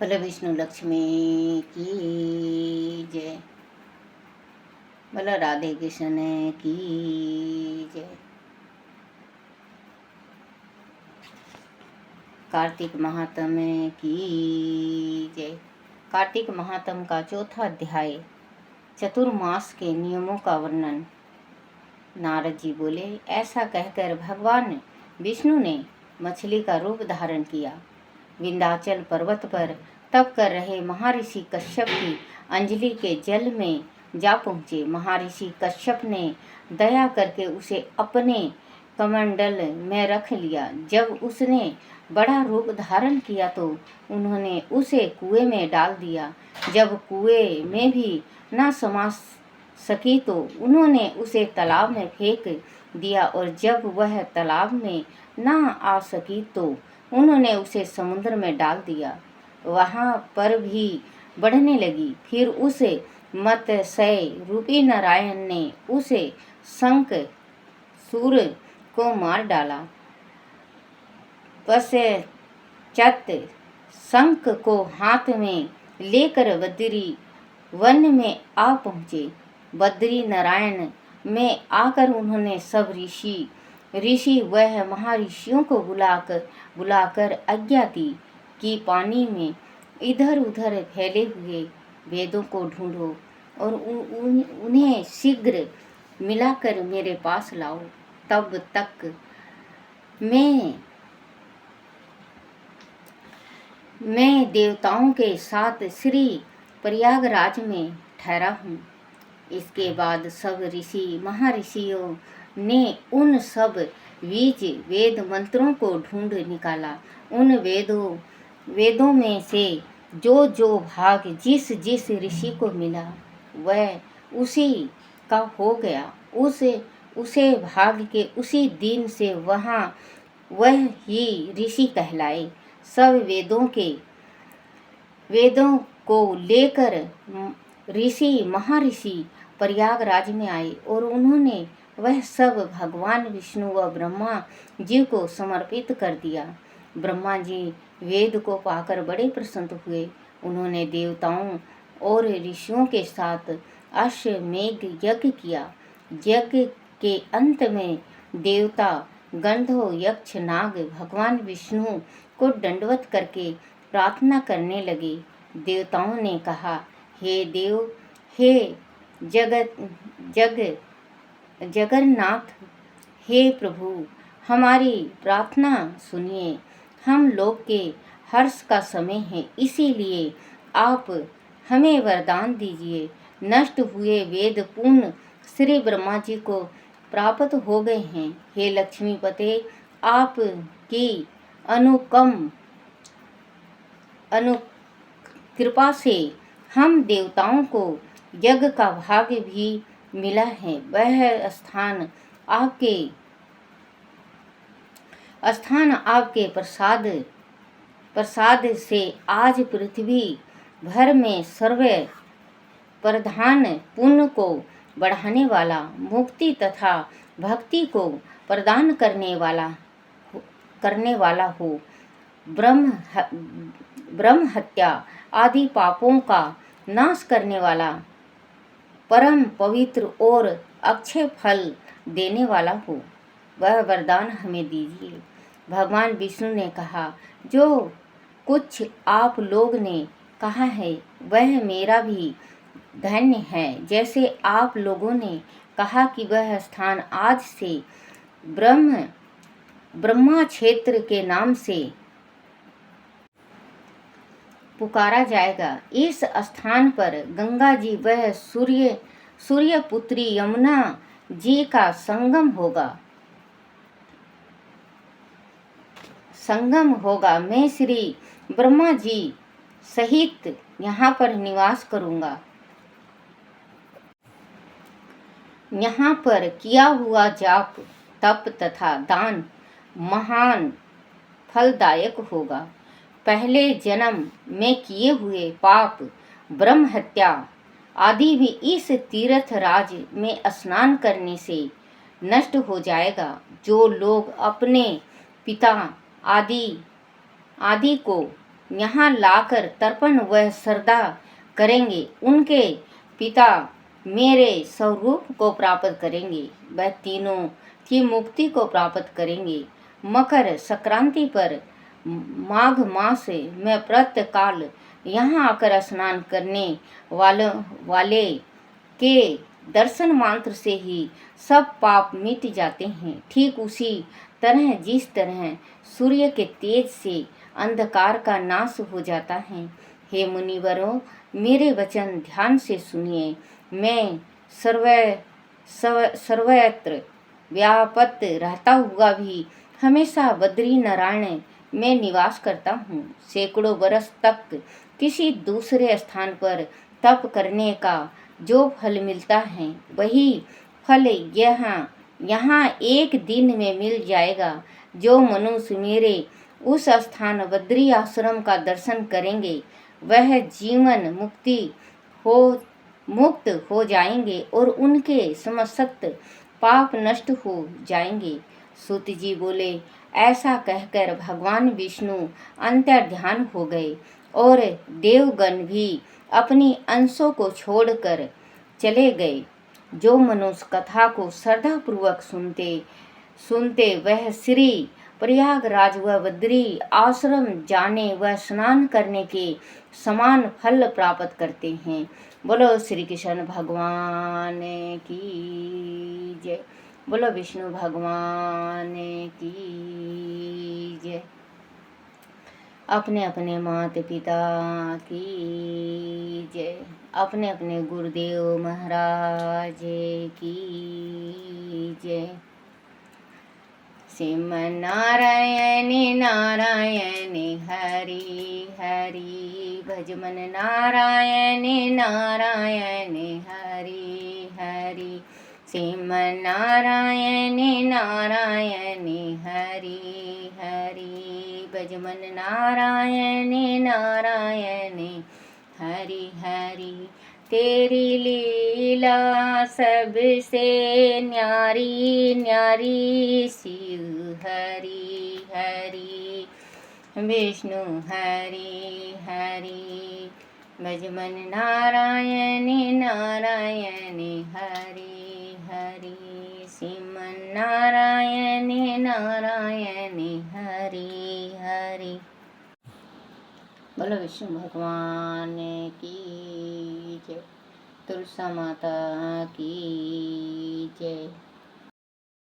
बोलो विष्णु लक्ष्मी की जय। बोलो राधे कृष्ण की जय। कार्तिक महात्म की जय। कार्तिक महात्म का चौथा अध्याय, चतुर्मास के नियमों का वर्णन। नारद जी बोले, ऐसा कहकर भगवान विष्णु ने मछली का रूप धारण किया। विंध्याचल पर्वत पर तप कर रहे महर्षि कश्यप की अंजलि के जल में जा पहुँचे। महर्षि कश्यप ने दया करके उसे अपने कमंडल में रख लिया। जब उसने बड़ा रूप धारण किया तो उन्होंने उसे कुएं में डाल दिया। जब कुएं में भी न समा सकी तो उन्होंने उसे तालाब में फेंक दिया, और जब वह तालाब में न आ सकी तो उन्होंने उसे समुद्र में डाल दिया। वहाँ पर भी बढ़ने लगी। फिर उस मत्स्य रूपी नारायण ने उसे शंख सूर को मार डाला। पश्चात शंख को हाथ में लेकर बद्री वन में आ पहुँचे। बद्री नारायण में आकर उन्होंने सब ऋषि वह महर्षियों को बुलाकर आज्ञा दी कि पानी में इधर उधर फैले हुए वेदों को ढूंढो और उन्हें शीघ्र मिलाकर मेरे पास लाओ। तब तक मैं देवताओं के साथ श्री प्रयागराज में ठहरा हूँ। इसके बाद सब महर्षियों ने उन सब बीज वेद मंत्रों को ढूंढ निकाला। उन वेदों में से जो भाग जिस ऋषि को मिला वह उसी का हो गया। उसे भाग के उसी दिन से वह ही ऋषि कहलाए। सब वेदों को लेकर महर्षि प्रयागराज में आए और उन्होंने वह सब भगवान विष्णु व ब्रह्मा जी को समर्पित कर दिया। ब्रह्मा जी वेद को पाकर बड़े प्रसन्न हुए। उन्होंने देवताओं और ऋषियों के साथ अश्वमेध यज्ञ किया। यज्ञ के अंत में देवता गंधर्व यक्ष नाग भगवान विष्णु को दंडवत करके प्रार्थना करने लगे। देवताओं ने कहा, हे देव, हे जगन्नाथ, हे प्रभु, हमारी प्रार्थना सुनिए। हम लोग के हर्ष का समय है, इसीलिए आप हमें वरदान दीजिए। नष्ट हुए वेद पूर्ण श्री ब्रह्मा जी को प्राप्त हो गए हैं। हे लक्ष्मीपते, आपकी कृपा से हम देवताओं को यज्ञ का भाग भी मिला है। वह स्थान आपके प्रसाद से आज पृथ्वी भर में सर्व प्रधान पुण्य को बढ़ाने वाला, मुक्ति तथा भक्ति को प्रदान करने वाला हो। ब्रह्म हत्या आदि पापों का नाश करने वाला, परम पवित्र और अक्षय फल देने वाला हो। वह वरदान हमें दीजिए। भगवान विष्णु ने कहा, जो कुछ आप लोग ने कहा है वह मेरा भी धन्य है। जैसे आप लोगों ने कहा कि वह स्थान आज से ब्रह्मा क्षेत्र के नाम से पुकारा जाएगा। इस स्थान पर गंगा जी वह सूर्य पुत्री यमुना जी का संगम होगा। मैं श्री ब्रह्मा जी सहित यहाँ पर निवास करूँगा। यहाँ पर किया हुआ जाप, तप तथा दान महान फलदायक होगा। पहले जन्म में किए हुए पाप, ब्रह्म हत्या आदि भी इस तीर्थ राज में स्नान करने से नष्ट हो जाएगा। जो लोग अपने पिता आदि को यहाँ लाकर तर्पण वह श्रद्धा करेंगे, उनके पिता मेरे स्वरूप को प्राप्त करेंगे, वह तीनों की मुक्ति को प्राप्त करेंगे। मकर संक्रांति पर माघ मास में प्रातःकाल यहाँ आकर स्नान करने वाले के दर्शन मात्र से ही सब पाप मिट जाते हैं। ठीक उसी तरह जिस तरह सूर्य के तेज से अंधकार का नाश हो जाता है। हे मुनिवरों, मेरे वचन ध्यान से सुनिए। मैं सर्वत्र व्यापत रहता हुआ भी हमेशा बद्री नारायण में निवास करता हूँ। सैकड़ों वर्ष तक किसी दूसरे स्थान पर तप करने का जो फल मिलता है, वही फल यहाँ एक दिन में मिल जाएगा। जो मनुष्य मेरे उस स्थान बद्री आश्रम का दर्शन करेंगे, वह जीवन मुक्त हो जाएंगे और उनके समस्त पाप नष्ट हो जाएंगे। सूत जी बोले, ऐसा कहकर भगवान विष्णु अंतर्ध्यान हो गए और देवगण भी अपनी अंशों को छोड़कर चले गए। जो मनुष्य कथा को श्रद्धापूर्वक सुनते वह श्री प्रयागराज व बद्री आश्रम जाने व स्नान करने के समान फल प्राप्त करते हैं। बोलो श्री कृष्ण भगवान की जय। बोलो विष्णु भगवान की जय। अपने अपने माता पिता की जय। अपने अपने गुरुदेव महाराज की जय। श्रीमन नारायण नारायण हरि हरि, भजमन नारायण नारायण हरि हरि। श्रीमन नारायण नारायण हरि हरि, भजमन नारायण नारायण हरि हरि। तेरी लीला सबसे न्यारी न्यारी, शिव हरि हरि विष्णु हरि हरि, भजमन नारायण नारायण हरि हरि। श्रीमन नारायण नारायण हरि हरि। बोलो विष्णु भगवान की जय। तुलसा माता की जय।